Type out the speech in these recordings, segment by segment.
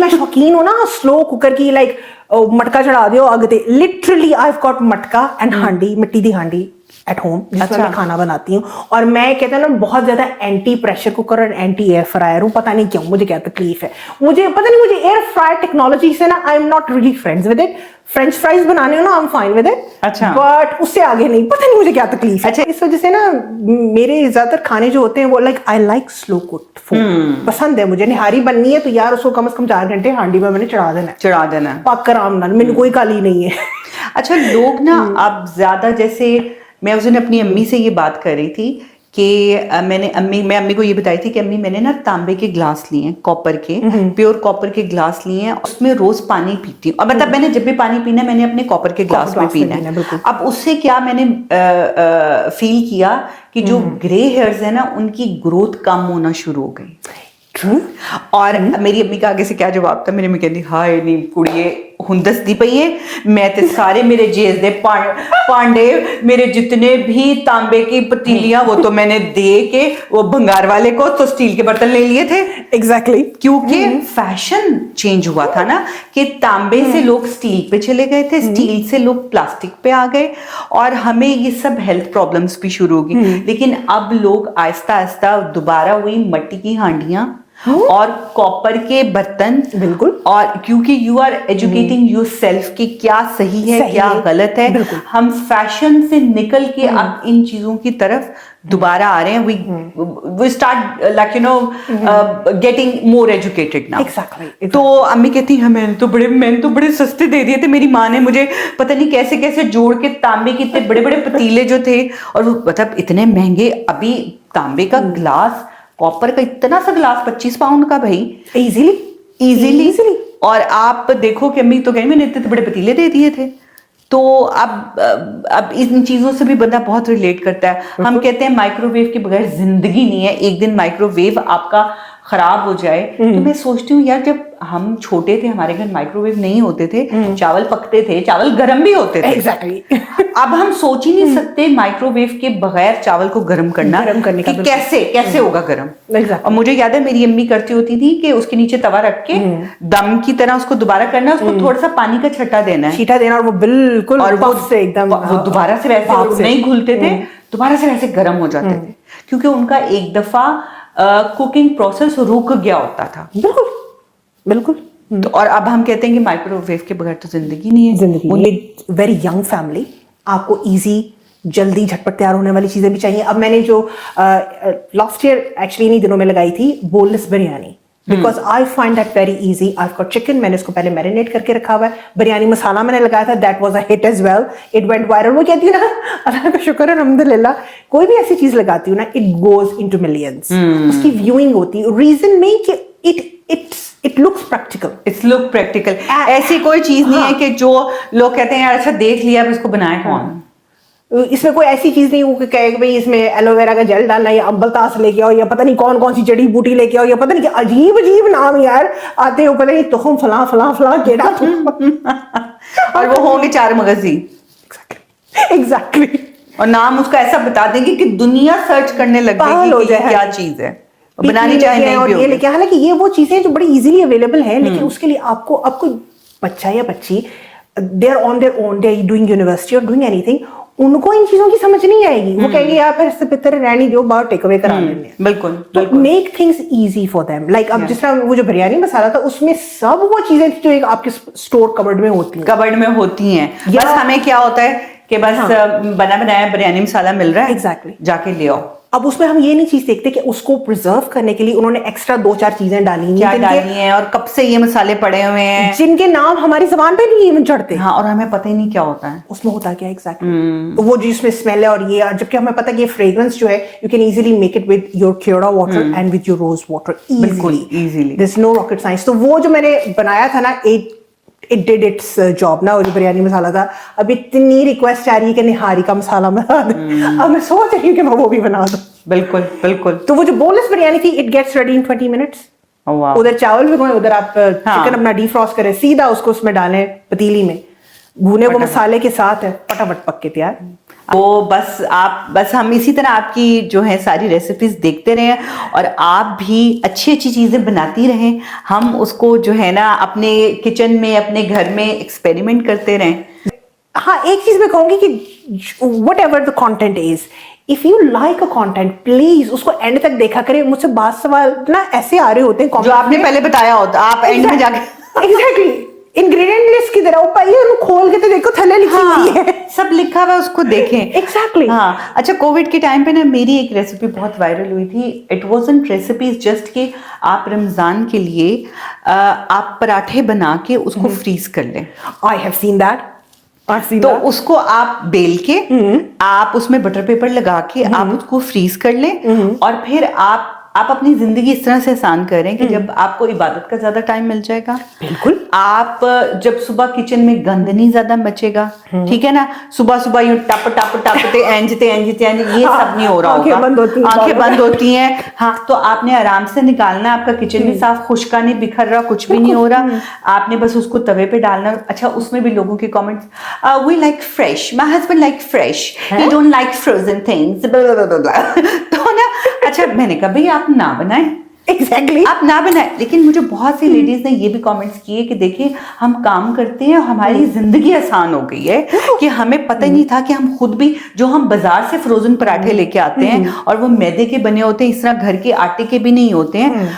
मैं शौकीन हूँ ना स्लो कुकर की, लाइक मटका चढ़ा दियो आग ते, लिटरली आई हैव गॉट मटका एंड हांडी, मिट्टी दी हांडी एट होम जिसमें मैं खाना बनाती हूँ। और मैं कहते हैं ना बहुत ज्यादा एंटी प्रेशर कुकर और एंटी एयर फ्रायर हूँ, पता नहीं क्यों, मुझे क्या तकलीफ है, मुझे पता नहीं, मुझे एयर फ्रायर टेक्नोलॉजी से ना I am not really friends with it. French fries बनाने हो ना I am fine with it, अच्छा, बट उससे आगे नहीं, पता नहीं मुझे क्या तकलीफ है। अच्छा, इस वजह से ना मेरे ज्यादातर खाने जो होते हैं वो like I like slow cooked food पसंद है मुझे। निहारी बननी है तो यार उसको कम से कम 4 घंटे हांडी में मैंने चढ़ा देना है पक कर आराम नाल, मैंने कोई काली नहीं है। अच्छा, लोग ना अब ज्यादा, जैसे मैं उस दिन अपनी अम्मी से ये बात कर रही थी कि मैं अम्मी को ये बताई थी कि अम्मी मैंने ना तांबे के ग्लास लिए हैं, कॉपर के, प्योर कॉपर के ग्लास लिए हैं, उसमें रोज पानी पीती हूँ। मतलब मैंने जब भी पानी पीना है मैंने अपने कॉपर के ग्लास में पीना है। अब उससे क्या मैंने फील किया कि जो ग्रे हेयर्स है ना उनकी ग्रोथ कम होना शुरू हो गई। और मेरी अम्मी का आगे से क्या जवाब था, मेरी अम्मी कहती हाय नी कुड़िए हुंदस दी पई है, मैं ते सारे मेरे जेज दे पांडे, मेरे जितने भी तांबे की पतीलियां वो तो मैंने दे के वो भंगार वाले को तो स्टील के बर्तन ले लिए थे। एग्जैक्टली, क्योंकि फैशन चेंज हुआ था ना कि तांबे से लोग स्टील पे चले गए थे, स्टील से लोग प्लास्टिक पे आ गए और हमें ये सब हेल्थ प्रॉब्लम्स भी शुरू हो गई। लेकिन अब लोग आहिस्ता आहिस्ता दोबारा वही मिट्टी की हांडियां और कॉपर के बर्तन, बिल्कुल, और क्योंकि you are educating yourself कि क्या सही है क्या गलत है, हम फैशन से निकल के अब इन चीजों की तरफ दोबारा आ रहे हैं। We start like you know getting more educated now. Exactly. तो अम्मी कहती है मैंने तो बड़े सस्ते दे दिए थे, मेरी माँ ने मुझे पता नहीं कैसे कैसे जोड़ के तांबे के इतने बड़े बड़े पतीले जो थे, और वो मतलब इतने महंगे। अभी तांबे का ग्लास, कॉपर का इतना सा ग्लास 25 पाउंड का भाई, इजीली। और आप देखो कि अम्मी तो कहीं मैंने इतने बड़े पतीले दे दिए थे। तो अब इन चीजों से भी बंदा बहुत रिलेट करता है। हम कहते हैं माइक्रोवेव के बगैर जिंदगी नहीं है, एक दिन माइक्रोवेव आपका खराब हो जाए। तो मैं सोचती हूँ यार, जब हम छोटे थे हमारे घर माइक्रोवेव नहीं होते थे, चावल पकते थे, चावल गर्म भी होते थे। एग्जैक्टली। अब हम सोच ही नहीं सकते माइक्रोवेव के बगैर चावल को गर्म करने का कैसे होगा गर्म। और मुझे याद है मेरी अम्मी करती होती थी कि उसके नीचे तवा रख के दम की तरह उसको दोबारा करना, उसको थोड़ा सा पानी का छींटा देना और वो बिल्कुल, और वो से एकदम वो दोबारा से वैसे नहीं घुलते थे, दोबारा से वैसे गर्म हो जाते थे, क्योंकि उनका एक दफा कुकिंग प्रोसेस रुक गया होता था। बिल्कुल। तो और अब हम कहते हैं कि माइक्रोवेव के बगैर तो जिंदगी नहीं है। जिंदगी वेरी यंग फैमिली, आपको इजी जल्दी झटपट तैयार होने वाली चीजें भी चाहिए। अब मैंने जो लास्ट ईयर एक्चुअली इन्हीं दिनों में लगाई थी boneless biryani, because I find that very easy. I got chicken, मैंने उसको पहले मैरिनेट करके रखा हुआ है, बिरयानी मसाला मैंने लगाया था, that was a hit as well, it went viral. वो कहती है ना, अल्लाह का शुक्र है अल्हम्दुलिल्लाह, कोई भी ऐसी चीज लगाती हूँ ना इट गोज इनटू मिलियंस, उसकी व्यूइंग होती है। रीजन नहीं कि it looks practical, it's look practical. ऐसी कोई चीज नहीं है कि जो लोग कहते हैं यार अच्छा देख लिया अब इसको बनाए कौन। इसमें कोई ऐसी चीज नहीं हो कि कहे भाई इसमें एलोवेरा का जेल डालना, या अम्बलतास लेके आओ, या पता नहीं कौन कौन सी जड़ी बूटी लेके आओ, या पता नहीं अजीब अजीब नाम यार आते हो, पता नहीं तुम फला फला फला केड़ा और वो होंगे 4 मगजी। एग्जैक्टली। और नाम उसका ऐसा बता देंगे कि दुनिया सर्च करने लग जाएगी कि क्या चीज है, बनानी चाहिए नहीं भी होगी। हालांकि ये वो चीजें जो बड़ी इजीली अवेलेबल है, लेकिन उसके लिए आपको बच्चा या बच्ची they are on their own, they are doing university और डूइंग एनीथिंग, उनको इन चीजों की समझ नहीं आएगी। वो कहेंगे यार फिर इससे बेहतर रहनी दो, बाहर टेक अवे करा लेंगे। बिल्कुल। Make things easy for them. Like अब जिस तरह वो जो बिरयानी मसाला था उसमें सब वो चीजें थी जो एक आपके स्टोर कबर्ड में होती हैं। बस हमें क्या होता है कि बस बना बनाया बिरयानी मसाला मिल रहा है, एग्जैक्टली, जाके ले आओ। अब उसमें हम ये नहीं चीज देखते कि उसको प्रिजर्व करने के लिए उन्होंने एक्स्ट्रा 2-4 चीजें डाली हैं और कब से ये मसाले पड़े हुए हैं जिनके नाम हमारी जुबान पे नहीं इवन चढ़ते। हाँ, और हमें पता ही नहीं क्या होता है उसमें, होता क्या एग्जैक्टली। तो वो जिसमें स्मेल है और ये, जबकि हमें पता है कि ये फ्रेग्रेंस जो है you can easily make it with your kewra water and with your rose water easily, there is no rocket science. तो वो जो मैंने बनाया था ना, इट डिड इट्स जॉब ना। और जो बिरयानी मसाला था, अब इतनी रिक्वेस्ट आ रही है कि निहारी का मसाला बना दे। अब मैं सोच रही हूँ कि मैं वो भी बना दूं। बिल्कुल। तो वो जो बोनलेस बिरयानी थी, it gets ready in 20 minutes. उधर चावल भी गए, उधर आप चिकन अपना डीफ्रॉस्ट करें, सीधा उसको उसमें डालें पतीली में, भुने वो मसाले के साथ है, फटाफट पक के तैयार। तो बस हम इसी तरह आपकी जो है सारी रेसिपीज देखते रहें और आप भी अच्छी अच्छी चीजें बनाती रहें, हम उसको जो है ना अपने किचन में अपने घर में एक्सपेरिमेंट करते रहें। हाँ, एक चीज मैं कहूंगी कि what ever the content is, if you like a content please उसको एंड तक देखा करें। मुझसे बात सवाल ना ऐसे आ रहे होते हैं जो आपने पहले बताया होता, आप एंड में जाके एग्जैक्टली इंग्रेडिएंट लिस्ट की तरह ऊपर ये खोल के तो देखो, थैले लिखी हुई है, सब लिखा हुआ है, उसको देखें। एग्जैक्टली हाँ, अच्छा, कोविड के टाइम पे ना मेरी एक रेसिपी बहुत वायरल हुई थी। इट वाजंट रेसिपीज जस्ट कि आप रमजान के लिए आप पराठे बना के उसको फ्रीज कर लें। I have seen that. तो उसको आप बेल के आप उसमें बटर पेपर लगा के आप उसको फ्रीज कर लें और फिर आप अपनी जिंदगी इस तरह से आसान करें कि जब आपको इबादत का ज्यादा टाइम मिल जाएगा, बिल्कुल, आप जब सुबह किचन में गंद नहीं ज्यादा मचेगा, ठीक है ना, सुबह सुबह यूं टप टप टप एंजते ये सब नहीं हो रहा होगा, आंखें बंद होती हैं। हाँ, तो आपने आराम से निकालना, आपका किचन भी साफ, खुशका नहीं बिखर रहा, कुछ भी नहीं हो रहा, आपने बस उसको तवे पे डालना। अच्छा, उसमें भी लोगों के comments, we like fresh, my husband like fresh, he don't like frozen things, तो ना, अच्छा, मैंने कहा भाई आप ना बनाएं, एग्जैक्टली आप ना बनाए। लेकिन मुझे बहुत सी लेडीज ने ये भी कमेंट्स किए कि देखिए हम काम करते हैं, हमारी जिंदगी आसान हो गई है कि हमें पता ही नहीं था कि हम खुद भी, जो हम बाजार से फ्रोजन पराठे लेके आते हैं और वो मैदे के बने होते हैं, इस तरह घर के आटे के भी नहीं होते हैं।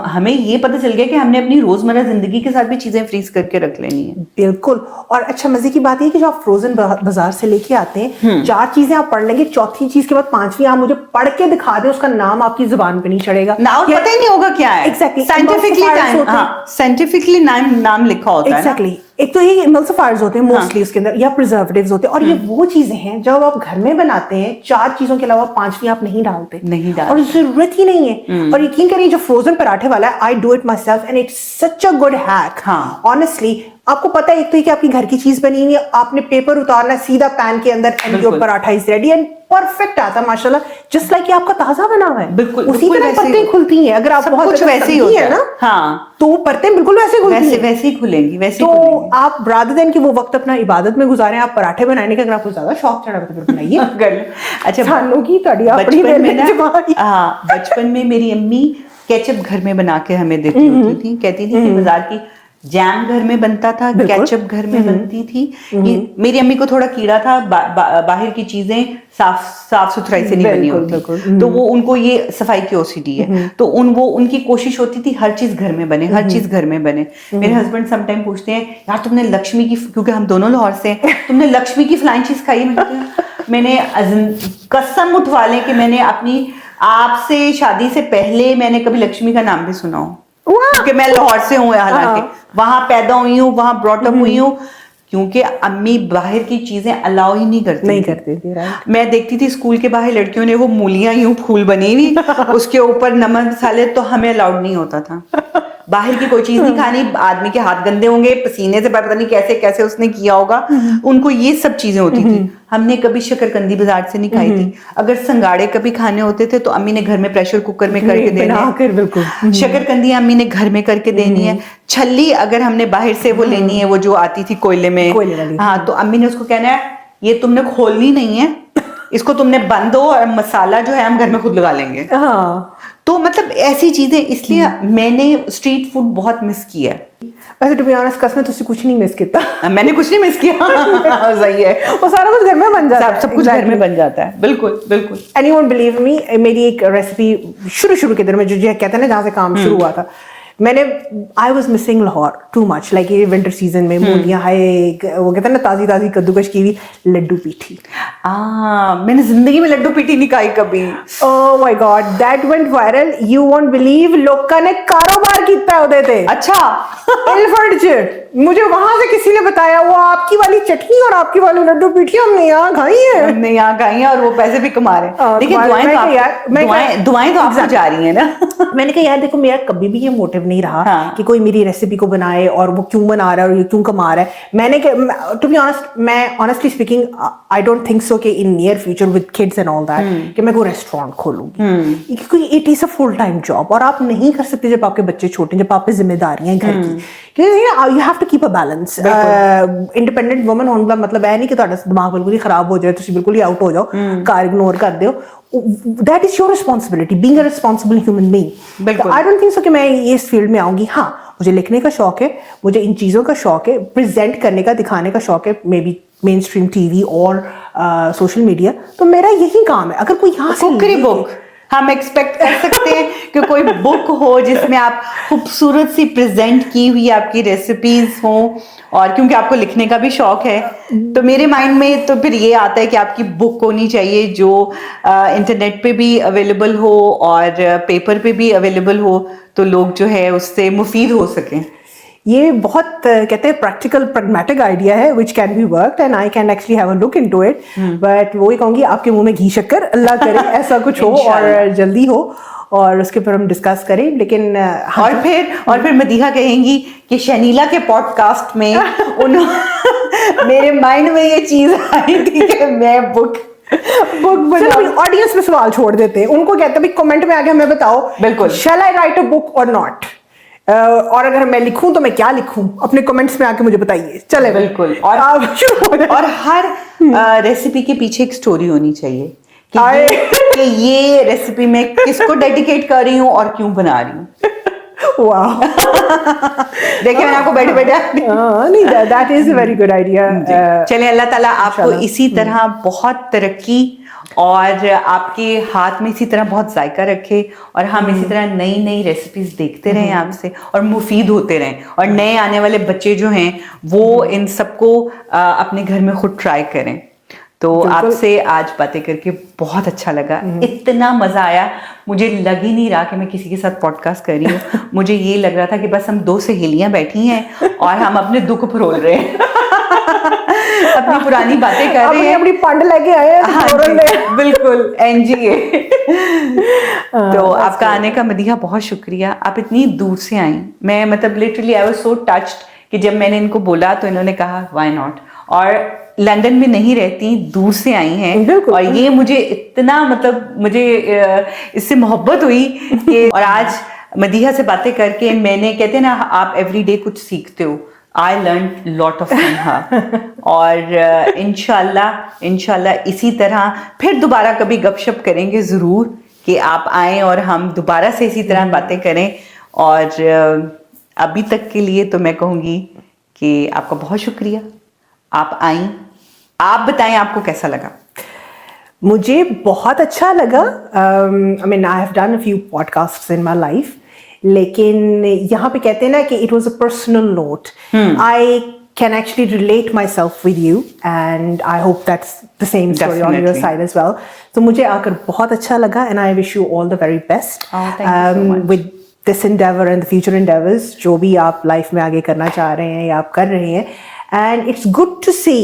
हमें ये पता चल गया कि हमने अपनी रोजमर्रा जिंदगी के साथ भी चीजें फ्रीज करके रख लेनी है। बिल्कुल। और अच्छा, मजे की बात है कि जो आप फ्रोजन बाजार से लेके आते हैं, 4 चीजें आप पढ़ लेंगे, चौथी चीज के बाद 5वीं आप मुझे पढ़ के दिखा दे, उसका नाम आपकी जुबान पे नहीं चढ़ेगा, नाम पता ही नहीं होगा क्या है। Exactly. साइंटिफिकली नाम लिखा होता है। Exactly. एक तो ये एमल्सिफायर्स होते हैं मोस्टली उसके अंदर, या प्रिजर्वेटिव्स होते हैं, और ये वो चीजें हैं जब आप घर में बनाते हैं 4 चीजों के अलावा 5वीं आप नहीं डालते, और जरूरत ही नहीं है। और यकीन करिए जो फ्रोजन पराठे वाला है, I do it my self and it's such a good hack. Honestly आपको पता है, एक तो ये कि आपकी घर की चीज बनी हुई है, आपने पेपर उतारना है सीधा पैन के अंदर and your paratha is ready and perfect आता है माशाल्लाह, जस्ट लाइक आपका ताजा बना हुआ है। बिल्कुल उसी तरह परतें खुलती हैं। अगर आप बहुत कुछ वैसे ही होता है ना, हाँ, तो परतें बिल्कुल वैसे खुलती हैं, वैसे ही खुलेंगी, वैसे तो खुलेंगी। आप रादर देन कि वो वक्त अपना इबादत में गुजारें, आप पराठे बनाने का अगर आपको ज्यादा शौक चढ़ा तो फिर बनाइए। अच्छा, सालों की बचपन में ना, हाँ, बचपन में मेरी अम्मी केचप घर में बना के हमें देती होती थी, कहती थी कि बाजार की जैम घर में बनता था, केचप घर में बनती थी। मेरी अम्मी को थोड़ा कीड़ा था, बाहर की चीजें साफ सुथराई से नहीं बनी होती, तो वो उनको ये सफाई की ओसीडी है, तो उनकी कोशिश होती थी हर चीज घर में बने, हर चीज घर में बने। मेरे हस्बैंड समटाइम पूछते हैं, यार तुमने लक्ष्मी की, क्योंकि हम दोनों लाहौर से हैं, तुमने लक्ष्मी की फलानी चीज खाई? मैंने कसम उठवा लें कि मैंने अपनी आपसे शादी से पहले मैंने कभी लक्ष्मी का नाम भी सुना हो, क्योंकि मैं लाहौर से हूँ, हालांकि वहां पैदा हुई हूँ, वहां ब्रॉटअप हुई हूँ, क्योंकि अम्मी बाहर की चीजें अलाउ ही नहीं करती थी। मैं देखती थी स्कूल के बाहर लड़कियों ने वो मूलियां यूं फूल बनी हुई, उसके ऊपर नमक मसाले, तो हमें अलाउड नहीं होता था। बाहर की कोई चीज नहीं खानी, आदमी के हाथ गंदे होंगे, पसीने से पता नहीं कैसे कैसे उसने किया होगा, उनको ये सब चीजें होती थी। हमने कभी शकरकंदी बाजार से नहीं खाई थी। अगर संगाड़े कभी खाने होते थे तो अम्मी ने घर में प्रेशर कुकर में करके देने हैं। शकरकंदी अम्मी ने घर में करके देनी है। छल्ली अगर हमने बाहर से वो लेनी है, वो जो आती थी कोयले में, हाँ, तो अम्मी ने उसको कहना है ये तुमने खोलनी नहीं है, इसको तुमने बंद हो, और मसाला जो है हम घर में खुद लगा लेंगे। तो मतलब ऐसी चीजें, इसलिए मैंने स्ट्रीट फूड बहुत मिस किया है। वैसे टू बी ऑनेस्ट कसम तुसी कुछ नहीं मिस किया। मैंने कुछ नहीं मिस किया। सही है, वो सारा कुछ घर में बन जाता है, सब कुछ घर में बन जाता है। बिल्कुल बिल्कुल। And you won't believe me, मेरी एक रेसिपी शुरू के दिनों में जो कहते हैं ना, जहाँ से काम शुरू हुआ था, I was missing Lahore too much, like ये विंटर सीजन में मूलियां है, वो कहते हैं ना ताजी ताजी कद्दूकश की हुई लड्डू पीठी। मैंने जिंदगी में लड्डू पीठी नहीं खाई कभी। Oh my God, that went viral, you won't believe, लोगों ने कारोबार किया होते थे। अच्छा। इलफर्ड च मुझे वहां से किसी ने बताया, वो आपकी वाली चटनी और आपकी वाली लड्डू पीठी हमने यहाँ खाई है, हमने यहाँ खाई है, और वो पैसे भी कमा रहे हैं। देखिए दुआएं तो आपको जा रही है ना। मैंने कहा यार देखो, मेरा कभी भी ये मोटिव नहीं रहा कि कोई मेरी रेसिपी को बनाए और वो क्यों बना रहा है और ये क्यों कमा रहा है। मैंने टू बी ऑनेस्ट, मैं honestly speaking I don't think so कि in near future with kids and all that कि मैं कोई रेस्टोरेंट खोलूंगी, क्योंकि it is a full time job और आप नहीं कर सकते जब आपके बच्चे छोटे, जब आप पे जिम्मेदारियां घर की, you have to keep a balance. Independent woman होने का मतलब है नहीं कि ਤੁਹਾਡਾ ਦਿਮਾਗ ਬਿਲਕੁਲ ਹੀ ਖਰਾਬ ਹੋ ਜਾਏ, ਤੁਸੀਂ ਬਿਲਕੁਲ ਹੀ ਆਊਟ ਹੋ ਜਾਓ, ਕਾਰ ਇਗਨੋਰ ਕਰ ਦਿਓ। That is your responsibility, being a responsible human being. I don't think so कि मैं इस फील्ड में आऊंगी। हाँ, मुझे लिखने का शौक है, मुझे इन चीज़ों का शौक है, प्रेजेंट करने का, दिखाने का शौक है, may be main stream TV और सोशल मीडिया। तो मेरा यही काम है। अगर कोई यहाँ से कुकरी बुक हम एक्सपेक्ट कर सकते हैं कि कोई बुक हो जिसमें आप खूबसूरत सी प्रेजेंट की हुई आपकी रेसिपीज हो, और क्योंकि आपको लिखने का भी शौक है तो मेरे माइंड में तो फिर ये आता है कि आपकी बुक होनी चाहिए जो इंटरनेट पे भी अवेलेबल हो और पेपर पे भी अवेलेबल हो, तो लोग जो है उससे मुफीद हो सकें। ये बहुत कहते हैं प्रैक्टिकल प्रैग्मेटिक आइडिया है which can be worked and I can actually have a look into it. But वो ही कहूंगी, आपके मुंह में घी शक्कर, अल्लाह करे ऐसा कुछ हो और जल्दी हो, और उसके ऊपर हम डिस्कस करें। लेकिन और फिर मदीहा कहेंगी कि शनीला के पॉडकास्ट में मेरे माइंड में ये चीज आई थी कि मैं बुक ऑडियंस में सवाल छोड़ देते हैं, उनको कहते हैं कमेंट में आके हमें बताओ, बिल्कुल, शैल आई राइट अ बुक और नॉट, और अगर मैं लिखूं तो मैं क्या लिखूं, अपने कमेंट्स में आके मुझे बताइए। चले, बिल्कुल। और हर रेसिपी के पीछे एक स्टोरी होनी चाहिए कि ये रेसिपी मैं किसको डेडिकेट कर रही हूँ और क्यों बना रही हूँ। वाह, देखिए मैंने आपको बैठे नहीं, that is a very good idea. चलिए, अल्लाह ताला आपको इसी तरह बहुत तरक्की और आपके हाथ में इसी तरह बहुत जायका रखे, और हम इसी तरह नई नई रेसिपीज देखते रहें आपसे और मुफीद होते रहें, और नए आने वाले बच्चे जो हैं वो इन सबको अपने घर में खुद ट्राई करें। तो आपसे आज बातें करके बहुत अच्छा लगा, इतना मजा आया, मुझे लग ही नहीं रहा कि मैं किसी के साथ पॉडकास्ट कर रही हूँ। मुझे ये लग रहा था कि बस हम दो सहेलियां बैठी हैं और हम अपने दुख फरोल रहे हैं, अपनी पुरानी बातें कर रहे हैं, अपनी पंड लेके आए हैं। हाँ, बिल्कुल एनजीए। तो आपका आने का मदीहा बहुत शुक्रिया, आप इतनी दूर से आई। मैं मतलब literally I was so touched कि जब मैंने इनको बोला तो इन्होंने कहा व्हाई नॉट, और लंदन में नहीं रहती, दूर से आई हैं, और ये मुझे इतना मतलब मुझे इससे मोहब्बत हुई कि और आज मदीहा से बातें करके मैंने, कहते हैं ना आप एवरीडे कुछ सीखते हो, I learn lot of from her. और इंशाल्लाह इसी तरह फिर दोबारा कभी गपशप करेंगे ज़रूर, कि आप आएँ और हम दोबारा से इसी तरह बातें करें। और अभी तक के लिए तो मैं कहूँगी कि आपका बहुत शुक्रिया, आप आई। आप बताएं आपको कैसा लगा? मुझे बहुत अच्छा लगा। I mean I have done a few podcasts in my life, लेकिन यहाँ पे कहते हैं ना कि it was a personal note. I can actually relate myself with you and I hope that's the same story on your side as well. So मुझे आकर बहुत अच्छा लगा and I wish you all the very best. Oh, thank you so much. With this endeavor and the future endeavors, जो भी आप life में आगे करना चाह रहे हैं या आप कर रहे हैं, and it's good to see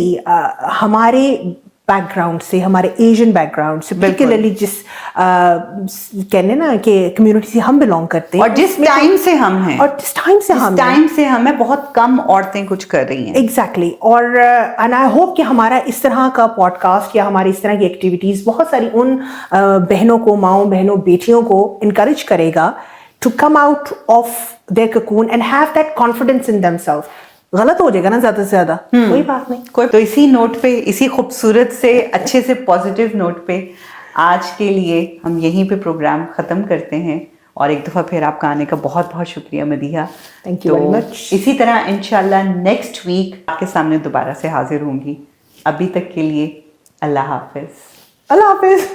हमारे बैकग्राउंड से, हमारे एशियन बैकग्राउंड से, पर्टिकुलरली जिस कहने ना कि कम्युनिटी से हम बिलोंग करते हैं, और जिस टाइम से हम हैं, और जिस टाइम से हमें बहुत कम औरतें कुछ कर रही हैं। एग्जैक्टली। और एंड आई होप कि हमारा इस तरह का पॉडकास्ट या हमारी इस तरह की एक्टिविटीज बहुत सारी उन बहनों को, माओ बहनों, बेटियों को इनकरेज करेगा to come out of their cocoon and have that confidence in themselves. गलत हो जाएगा ना ज्यादा से ज्यादा, कोई बात नहीं, कोई। तो इसी नोट पे, इसी खूबसूरत से, अच्छे से पॉजिटिव नोट पे आज के लिए हम यहीं पे प्रोग्राम खत्म करते हैं। और एक दफा फिर आपका आने का बहुत बहुत शुक्रिया Madiha. Thank you very much. इसी तरह इंशाल्लाह नेक्स्ट वीक आपके सामने दोबारा से हाजिर होंगी। अभी तक के लिए अल्लाह हाफिज। अल्लाह हाफिज।